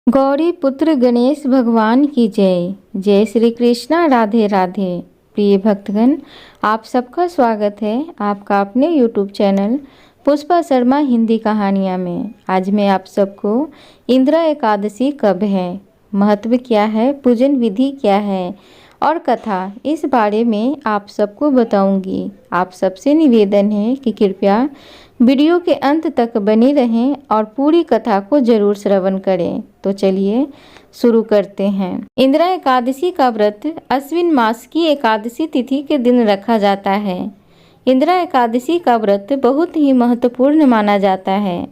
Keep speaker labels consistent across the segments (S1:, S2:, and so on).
S1: गौरी पुत्र गणेश भगवान की जय। जय श्री कृष्णा, राधे राधे। प्रिय भक्तगण, आप सबका स्वागत है आपका अपने YouTube चैनल पुष्पा शर्मा हिंदी कहानियाँ में। आज मैं आप सबको इंदिरा एकादशी कब है, महत्व क्या है, पूजन विधि क्या है और कथा, इस बारे में आप सबको बताऊंगी। आप सबसे निवेदन है कि कृपया वीडियो के अंत तक बने रहें और पूरी कथा को जरूर श्रवण करें। तो चलिए शुरू करते हैं। इंदिरा एकादशी का व्रत अश्विन मास की एकादशी तिथि के दिन रखा जाता है। इंदिरा एकादशी का व्रत बहुत ही महत्वपूर्ण माना जाता है।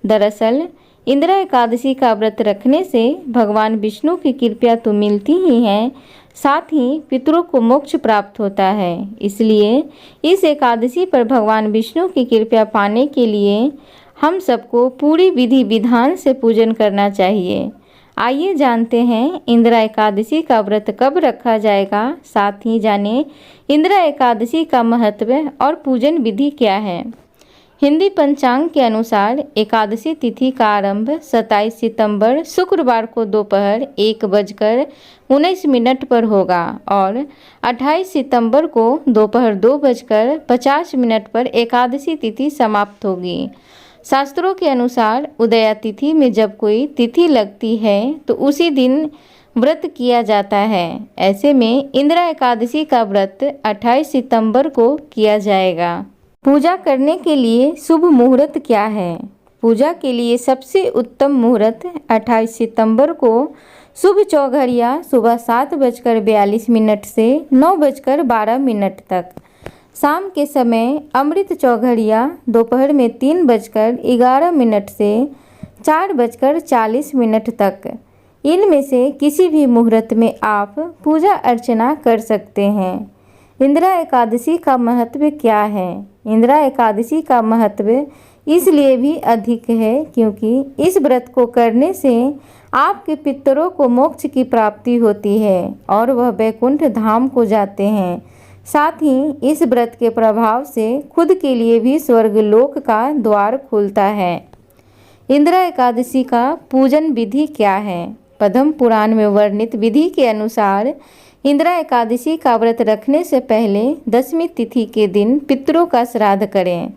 S1: दरअसल इंदिरा एकादशी का व्रत रखने से भगवान विष्णु की कृपा तो मिलती ही है, साथ ही पितरों को मोक्ष प्राप्त होता है। इसलिए इस एकादशी पर भगवान विष्णु की कृपा पाने के लिए हम सबको पूरी विधि विधान से पूजन करना चाहिए। आइए जानते हैं इंदिरा एकादशी का व्रत कब रखा जाएगा, साथ ही जानें इंदिरा एकादशी का महत्व और पूजन विधि क्या है। हिंदी पंचांग के अनुसार एकादशी तिथि का आरंभ 27 सितंबर शुक्रवार को दोपहर 1:19 पर होगा और 28 सितंबर को दोपहर 2:50 पर एकादशी तिथि समाप्त होगी। शास्त्रों के अनुसार उदया तिथि में जब कोई तिथि लगती है तो उसी दिन व्रत किया जाता है। ऐसे में इंदिरा एकादशी का व्रत 28 सितंबर को किया जाएगा। पूजा करने के लिए शुभ मुहूर्त क्या है? पूजा के लिए सबसे उत्तम मुहूर्त 28 सितंबर को शुभ चौघड़िया सुबह 7:42 से 9:12 तक, शाम के समय अमृत चौघड़िया दोपहर में 3:11 से 4:40 तक। इनमें से किसी भी मुहूर्त में आप पूजा अर्चना कर सकते हैं। इंदिरा एकादशी का महत्व क्या है? इंदिरा एकादशी का महत्व इसलिए भी अधिक है क्योंकि इस व्रत को करने से आपके पितरों को मोक्ष की प्राप्ति होती है और वह वैकुंठ धाम को जाते हैं। साथ ही इस व्रत के प्रभाव से खुद के लिए भी स्वर्गलोक का द्वार खुलता है। इंदिरा एकादशी का पूजन विधि क्या है? पद्म पुराण में वर्णित विधि के अनुसार इंदिरा एकादशी का व्रत रखने से पहले 10वीं तिथि के दिन पितरों का श्राद्ध करें।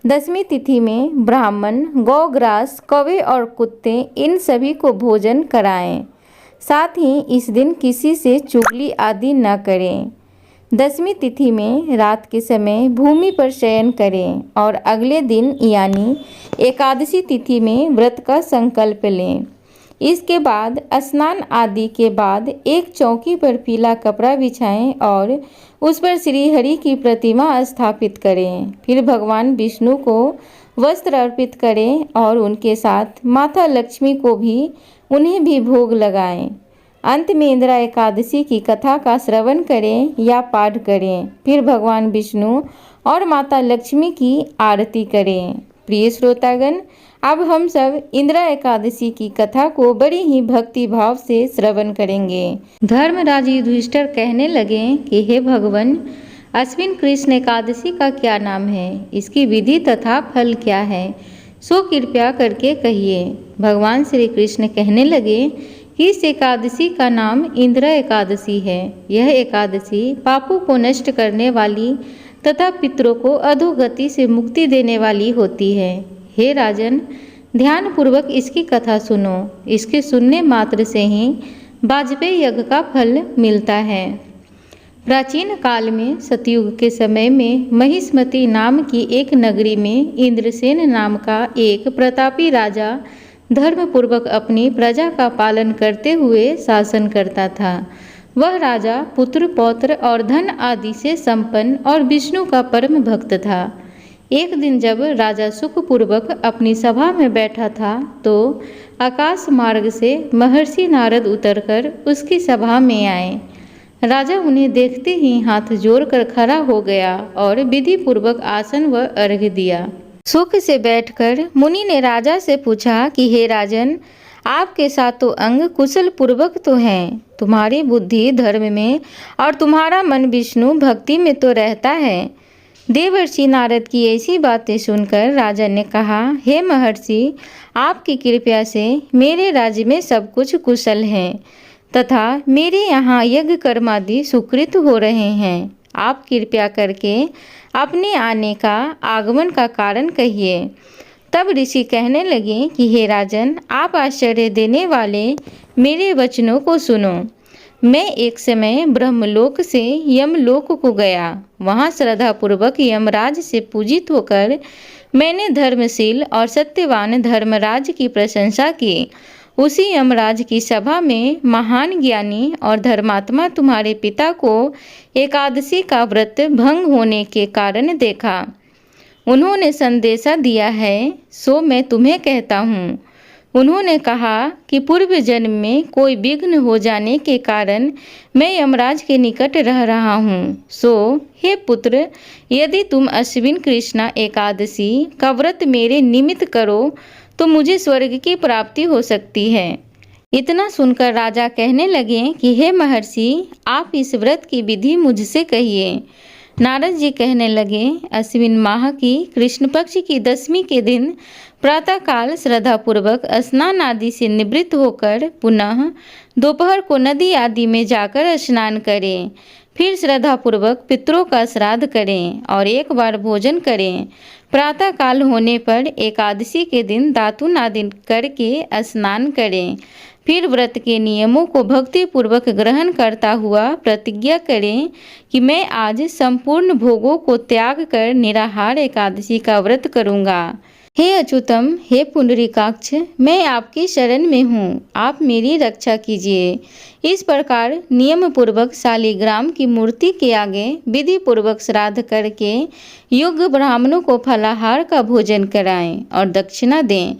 S1: 10वीं तिथि में ब्राह्मण, गौग्रास, कौवे और कुत्ते, इन सभी को भोजन कराएं। साथ ही इस दिन किसी से चुगली आदि न करें। 10वीं तिथि में रात के समय भूमि पर शयन करें और अगले दिन यानी एकादशी तिथि में व्रत का संकल्प लें। इसके बाद स्नान आदि के बाद एक चौकी पर पीला कपड़ा बिछाएं और उस पर श्री हरि की प्रतिमा स्थापित करें। फिर भगवान विष्णु को वस्त्र अर्पित करें और उनके साथ माता लक्ष्मी को भी उन्हें भी भोग लगाएं। अंत में इंदिरा एकादशी की कथा का श्रवण करें या पाठ करें। फिर भगवान विष्णु और माता लक्ष्मी की आरती करें। प्रिय श्रोतागण, अब हम सब इंदिरा एकादशी की कथा को बड़ी ही भक्ति भाव से श्रवण करेंगे। धर्मराज युधिष्ठिर कहने लगे कि हे भगवान, अश्विन कृष्ण एकादशी का क्या नाम है, इसकी विधि तथा फल क्या है, सो कृपया करके कहिए। भगवान श्री कृष्ण कहने लगे कि इस एकादशी का नाम इंदिरा एकादशी है। यह एकादशी पापों को नष्ट करने वाली तथा पितरों को अधोगति से मुक्ति देने वाली होती है। हे राजन, ध्यान पूर्वक इसकी कथा सुनो। इसके सुनने मात्र से ही वाजपेयी यज्ञ का फल मिलता है। प्राचीन काल में सतयुग के समय में महिष्मती नाम की एक नगरी में इंद्रसेन नाम का एक प्रतापी राजा धर्मपूर्वक अपनी प्रजा का पालन करते हुए शासन करता था। वह राजा पुत्र, पौत्र और धन आदि से संपन्न और विष्णु का परम भक्त था। एक दिन जब राजा सुखपूर्वक अपनी सभा में बैठा था तो आकाश मार्ग से महर्षि नारद उतरकर उसकी सभा में आए। राजा उन्हें देखते ही हाथ जोड़कर खड़ा हो गया और विधि पूर्वक आसन व अर्घ्य दिया। सुख से बैठकर मुनि ने राजा से पूछा कि हे राजन, आपके सातों अंग कुशल पूर्वक तो हैं, तुम्हारी बुद्धि धर्म में और तुम्हारा मन विष्णु भक्ति में तो रहता है। देवर्षि नारद की ऐसी बातें सुनकर राजा ने कहा, हे महर्षि, आपकी कृपा से मेरे राज्य में सब कुछ कुशल है तथा मेरे यहाँ यज्ञ कर्मादि सुकृत हो रहे हैं। आप कृपया करके अपने आने का आगमन का कारण कहिए। तब ऋषि कहने लगे कि हे राजन, आप आश्चर्य देने वाले मेरे वचनों को सुनो। मैं एक समय ब्रह्मलोक से यमलोक को गया। वहाँ श्रद्धापूर्वक यमराज से पूजित होकर मैंने धर्मशील और सत्यवान धर्मराज की प्रशंसा की। उसी यमराज की सभा में महान ज्ञानी और धर्मात्मा तुम्हारे पिता को एकादशी का व्रत भंग होने के कारण देखा। उन्होंने संदेशा दिया है, सो मैं तुम्हें कहता हूँ। उन्होंने कहा कि पूर्व जन्म में कोई विघ्न हो जाने के कारण मैं यमराज के निकट रह रहा हूँ। सो हे पुत्र, यदि तुम अश्विन कृष्णा एकादशी का व्रत मेरे निमित्त करो तो मुझे स्वर्ग की प्राप्ति हो सकती है। इतना सुनकर राजा कहने लगे कि हे महर्षि, आप इस व्रत की विधि मुझसे कहिए। नारद जी कहने लगे, अश्विन माह की कृष्ण पक्ष की 10वीं के दिन प्रातःकाल श्रद्धापूर्वक स्नान आदि से निवृत्त होकर पुनः दोपहर को नदी आदि में जाकर स्नान करें। फिर श्रद्धापूर्वक पितरों का श्राद्ध करें और एक बार भोजन करें। प्रातःकाल होने पर एकादशी के दिन दातुन आदि करके स्नान करें। फिर व्रत के नियमों को भक्तिपूर्वक ग्रहण करता हुआ प्रतिज्ञा करें कि मैं आज संपूर्ण भोगों को त्याग कर निराहार एकादशी का व्रत करूँगा। हे अच्युतम, हे पुंडरीकाक्ष, मैं आपकी शरण में हूँ, आप मेरी रक्षा कीजिए। इस प्रकार नियम पूर्वक शालिग्राम की मूर्ति के आगे विधि पूर्वक श्राद्ध करके योग्य ब्राह्मणों को फलाहार का भोजन कराएं और दक्षिणा दें।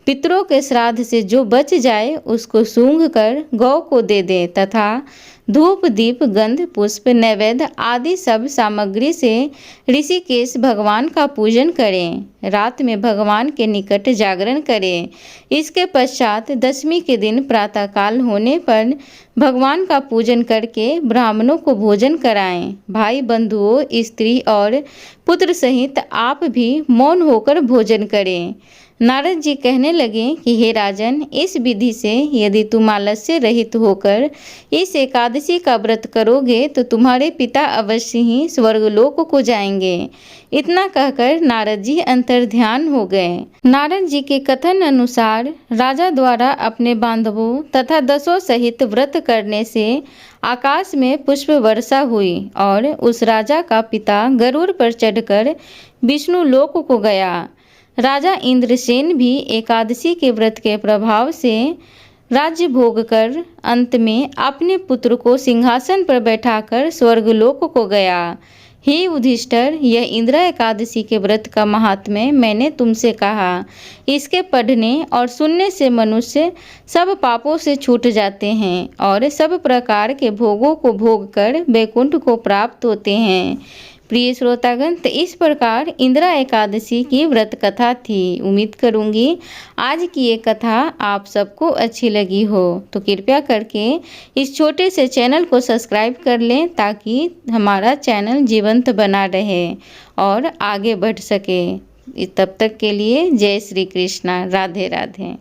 S1: पितरों के श्राद्ध से जो बच जाए उसको सूंघ कर गौ को दे दें तथा धूप दीप गंध पुष्प नैवेद्य आदि सब सामग्री से ऋषिकेश भगवान का पूजन करें। रात में भगवान के निकट जागरण करें। इसके पश्चात 10वीं के दिन प्रातःकाल होने पर भगवान का पूजन करके ब्राह्मणों को भोजन कराएं। भाई बंधुओं, स्त्री और पुत्र सहित आप भी मौन होकर भोजन करें। नारद जी कहने लगे कि हे राजन, इस विधि से यदि तुम आलस्य रहित होकर इस एकादशी का व्रत करोगे तो तुम्हारे पिता अवश्य ही स्वर्गलोक को जाएंगे। इतना कहकर नारद जी अंतर्ध्यान हो गए। नारद जी के कथन अनुसार राजा द्वारा अपने बांधवों तथा दसों सहित व्रत करने से आकाश में पुष्प वर्षा हुई और उस राजा का पिता गरुड़ पर चढ़कर विष्णु लोक को गया। राजा इंद्रसेन भी एकादशी के व्रत के प्रभाव से राज्य भोग कर अंत में अपने पुत्र को सिंहासन पर बैठाकर स्वर्गलोक को गया। हे युधिष्ठिर, यह इंद्र एकादशी के व्रत का महात्म्य मैंने तुमसे कहा। इसके पढ़ने और सुनने से मनुष्य सब पापों से छूट जाते हैं और सब प्रकार के भोगों को भोग कर वैकुंठ को प्राप्त होते हैं। प्रिय श्रोतागण, तो इस प्रकार इंदिरा एकादशी की व्रत कथा थी। उम्मीद करूंगी आज की ये कथा आप सबको अच्छी लगी हो, तो कृपया करके इस छोटे से चैनल को सब्सक्राइब कर लें ताकि हमारा चैनल जीवंत बना रहे और आगे बढ़ सके। तब तक के लिए जय श्री कृष्णा, राधे राधे।